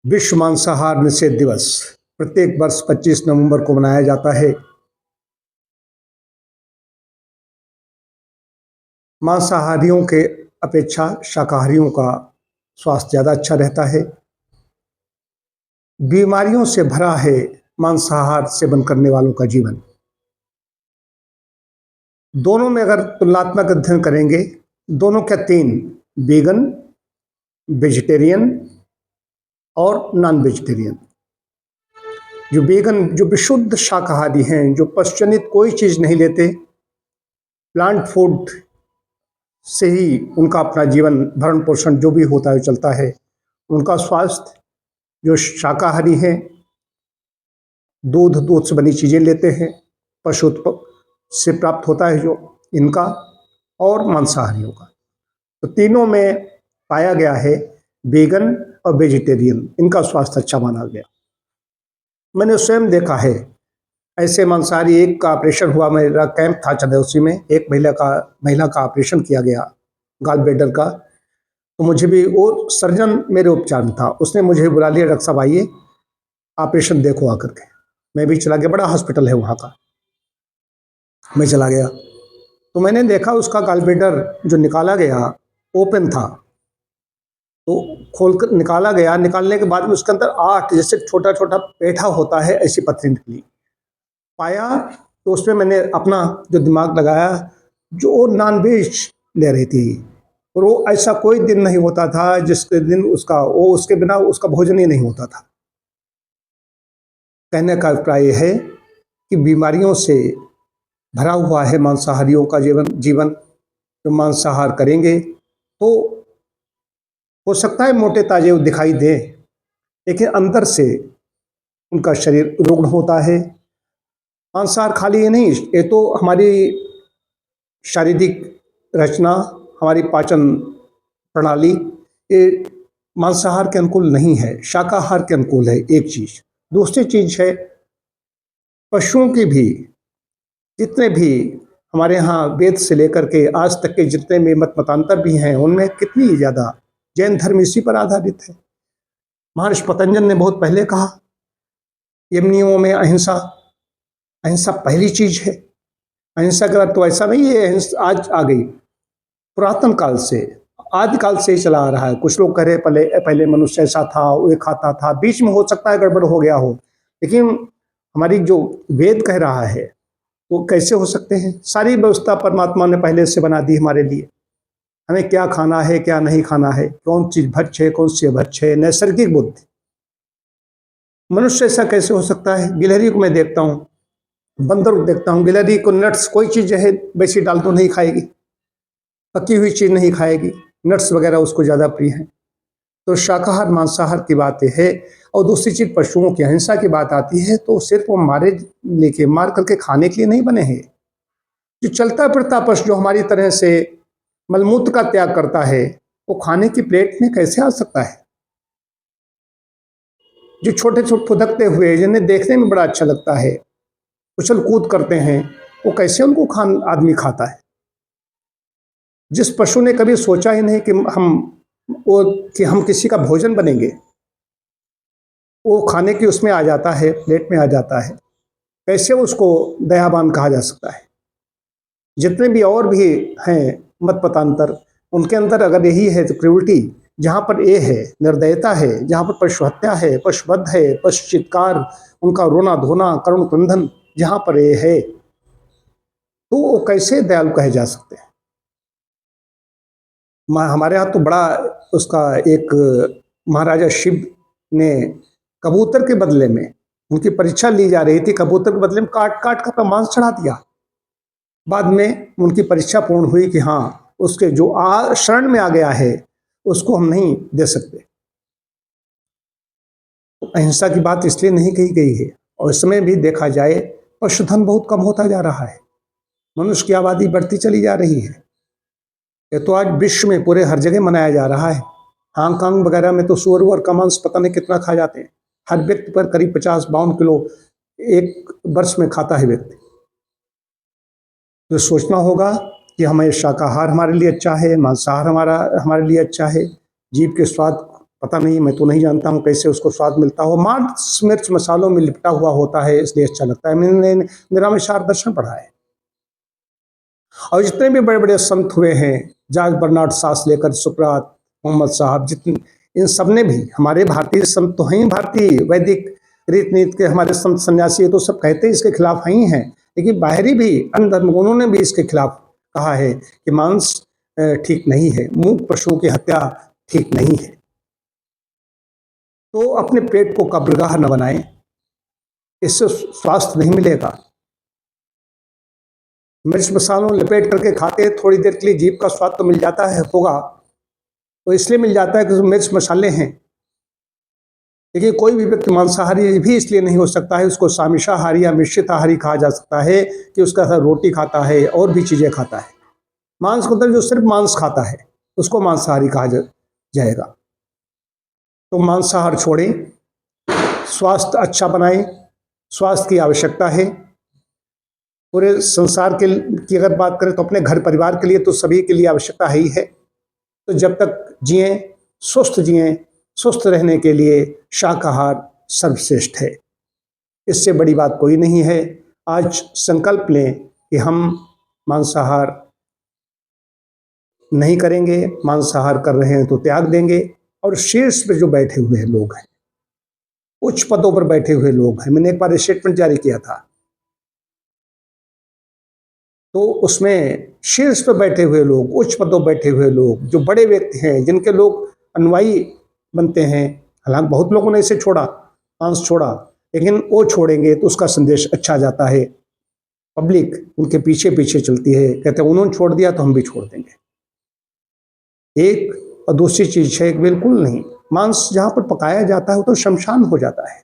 विश्व मांसाहार निषेध दिवस प्रत्येक वर्ष 25 नवंबर को मनाया जाता है। मांसाहारियों के अपेक्षा शाकाहारियों का स्वास्थ्य ज़्यादा अच्छा रहता है। बीमारियों से भरा है मांसाहार सेवन करने वालों का जीवन। दोनों में अगर तुलनात्मक अध्ययन करेंगे, दोनों क्या तीन, वीगन, वेजिटेरियन और नॉन वेजिटेरियन। जो वीगन, जो विशुद्ध शाकाहारी हैं, जो पशुजनित कोई चीज़ नहीं लेते, प्लांट फूड से ही उनका अपना जीवन भरण पोषण जो भी होता है चलता है, उनका स्वास्थ्य, जो शाकाहारी हैं दूध से बनी चीज़ें लेते हैं, पशु से प्राप्त होता है जो इनका, और मांसाहारियों का, तो तीनों में पाया गया है वीगन और वेजिटेरियन, इनका स्वास्थ्य अच्छा माना गया। मैंने स्वयं देखा है ऐसे मांसाहारी, एक का ऑपरेशन हुआ, मेरा कैंप था चंदौसी में, एक महिला का ऑपरेशन किया गया गॉल ब्लैडर का। तो मुझे भी, वो सर्जन मेरे उपचार में था, उसने मुझे बुला लिया, डॉक्टर साहब आइए ऑपरेशन देखो आकर के। मैं भी चला गया, बड़ा हॉस्पिटल है वहाँ का, मैं चला गया तो मैंने देखा उसका गॉल ब्लैडर जो निकाला गया ओपन था, तो खोल कर निकाला गया, निकालने के बाद में उसके अंदर 8 जैसे छोटा छोटा पेठा होता है ऐसी पथरी निकली पाया। तो उसमें मैंने अपना जो दिमाग लगाया, जो वो नॉन वेज ले रही थी, और वो ऐसा कोई दिन नहीं होता था जिसके दिन उसके बिना उसका भोजन ही नहीं होता था। कहने का अभिप्राय है कि बीमारियों से भरा हुआ है मांसाहारियों का जीवन। जो मांसाहार करेंगे तो हो सकता है मोटे ताजे दिखाई दे, लेकिन अंदर से उनका शरीर रुग्ण होता है। मांसाहार खाली ये नहीं, ये तो हमारी शारीरिक रचना, हमारी पाचन प्रणाली, ये मांसाहार के अनुकूल नहीं है, शाकाहार के अनुकूल है एक चीज। दूसरी चीज है, पशुओं की भी, जितने भी हमारे यहाँ वेद से लेकर के आज तक के जितने भी मतांतर भी हैं, उनमें कितनी ज़्यादा जैन धर्म इसी पर आधारित है। महर्षि पतंजलि ने बहुत पहले कहा, यमनियों में अहिंसा, अहिंसा पहली चीज है। अहिंसा का तो ऐसा नहीं है अहिंसा आज आ गई, पुरातन काल से, आदिकाल से ही चला आ रहा है। कुछ लोग कह रहे पहले पहले मनुष्य ऐसा था, वो खाता था, बीच में हो सकता है गड़बड़ हो गया हो, लेकिन हमारी जो वेद कह रहा है वो कैसे हो सकते हैं। सारी व्यवस्था परमात्मा ने पहले से बना दी हमारे लिए, हमें क्या खाना है क्या नहीं खाना है, कौन चीज भक्ष है कौन सी अभक्ष है, नैसर्गिक बुद्धि। मनुष्य ऐसा कैसे हो सकता है। गिलहरी को मैं देखता हूँ, बंदर को देखता हूँ, गिलहरी को नट्स कोई चीज है वैसी डाल तो नहीं खाएगी, पकी हुई चीज नहीं खाएगी, नट्स वगैरह उसको ज्यादा प्रिय है। तो शाकाहार मांसाहार की बात है। और दूसरी चीज पशुओं की अहिंसा की बात आती है, तो सिर्फ वो मार करके खाने के लिए नहीं बने हैं। जो चलता फिरता पशु जो हमारी तरह से मलमूत्र का त्याग करता है, वो खाने की प्लेट में कैसे आ सकता है। जो छोटे छोटे फुदकते हुए, जिन्हें देखने में बड़ा अच्छा लगता है, उछल कूद करते हैं, वो कैसे उनको आदमी खाता है। जिस पशु ने कभी सोचा ही नहीं कि हम किसी का भोजन बनेंगे, वो खाने की उसमें आ जाता है, प्लेट में आ जाता है, कैसे उसको दयावान कहा जा सकता है। जितने भी और भी हैं मत पतांतर, उनके अंदर अगर यही है तो क्रूरटी, जहाँ पर ये है निर्दयता है, जहाँ पर पशु हत्या है, पशुवध है, पशु चित्कार, उनका रोना धोना, करुण क्रंदन जहाँ पर ये है, तो वो कैसे दयालु कहे जा सकते हैं। हमारे यहाँ तो बड़ा उसका एक महाराजा शिव ने कबूतर के बदले में, उनकी परीक्षा ली जा रही थी, कबूतर के बदले में काट काट कर मांस चढ़ा दिया। बाद में उनकी परीक्षा पूर्ण हुई कि हाँ, उसके जो शरण में आ गया है उसको हम नहीं दे सकते। तो अहिंसा की बात इसलिए नहीं कही गई है। और इस समय भी देखा जाए, पशुधन बहुत कम होता जा रहा है, मनुष्य की आबादी बढ़ती चली जा रही है। ये तो आज विश्व में पूरे हर जगह मनाया जा रहा है। हांगकांग वगैरह में तो सुअर का मांस पता नहीं कितना खा जाते हैं, हर व्यक्ति पर करीब 50-52 किलो एक वर्ष में खाता है व्यक्ति। तो सोचना होगा कि हमें शाकाहार हमारे लिए अच्छा है, मांसाहार हमारे लिए अच्छा है, जीव के स्वाद पता नहीं, मैं तो नहीं जानता हूँ कैसे उसको स्वाद मिलता हो। मांस मिर्च मसालों में लिपटा हुआ होता है, इसलिए अच्छा लगता है। मैंने निरामिषाहार दर्शन पढ़ा है। और जितने भी बड़े बड़े संत हुए हैं, जॉर्ज बर्नार्ड शॉ से लेकर सुकरात, मोहम्मद साहब, जितने, इन सब ने भी, हमारे भारतीय संत तो हैं, भारतीय वैदिक रीत नीति के हमारे संत सन्यासी तो सब कहते हैं इसके खिलाफ ही हैं, लेकिन बाहरी भी अन्य धर्मगुरुओं ने भी इसके खिलाफ कहा है कि मांस ठीक नहीं है, मूक पशुओं की हत्या ठीक नहीं है। तो अपने पेट को कब्रगाह न बनाएं, इससे स्वास्थ्य नहीं मिलेगा। मिर्च मसालों लपेट करके खाते हैं, थोड़ी देर के लिए जीभ का स्वाद तो मिल जाता है, होगा तो इसलिए मिल जाता है कि उसमें मिर्च मसाले हैं। लेकिन कोई भी व्यक्ति मांसाहारी भी इसलिए नहीं हो सकता है, उसको सामिशाहारी या मिश्रित आहारी कहा जा सकता है कि उसका रोटी खाता है और भी चीज़ें खाता है। मांस को मतलब जो सिर्फ मांस खाता है उसको मांसाहारी कहा जाएगा। तो मांसाहार छोड़ें, स्वास्थ्य अच्छा बनाएं। स्वास्थ्य की आवश्यकता है पूरे संसार की अगर बात करें तो अपने घर परिवार के लिए तो सभी के लिए आवश्यकता है ही है। तो जब तक जिएं, स्वस्थ रहने के लिए शाकाहार सर्वश्रेष्ठ है। इससे बड़ी बात कोई नहीं है। आज संकल्प लें कि हम मांसाहार नहीं करेंगे, मांसाहार कर रहे हैं तो त्याग देंगे। और शीर्ष पर जो बैठे हुए लोग हैं, उच्च पदों पर बैठे हुए लोग हैं, मैंने एक बार स्टेटमेंट जारी किया था, तो उसमें शीर्ष पर बैठे हुए लोग, उच्च पदों पर बैठे हुए लोग, जो बड़े व्यक्ति हैं, जिनके लोग अनुयायी बनते हैं, हालांकि बहुत लोगों ने इसे छोड़ा, मांस छोड़ा, लेकिन वो छोड़ेंगे तो उसका संदेश अच्छा जाता है। पब्लिक उनके पीछे पीछे चलती है, कहते हैं उन्होंने छोड़ दिया तो हम भी छोड़ देंगे। एक और दूसरी चीज है, बिल्कुल नहीं। मांस जहाँ पर पकाया जाता है वो तो शमशान हो जाता है।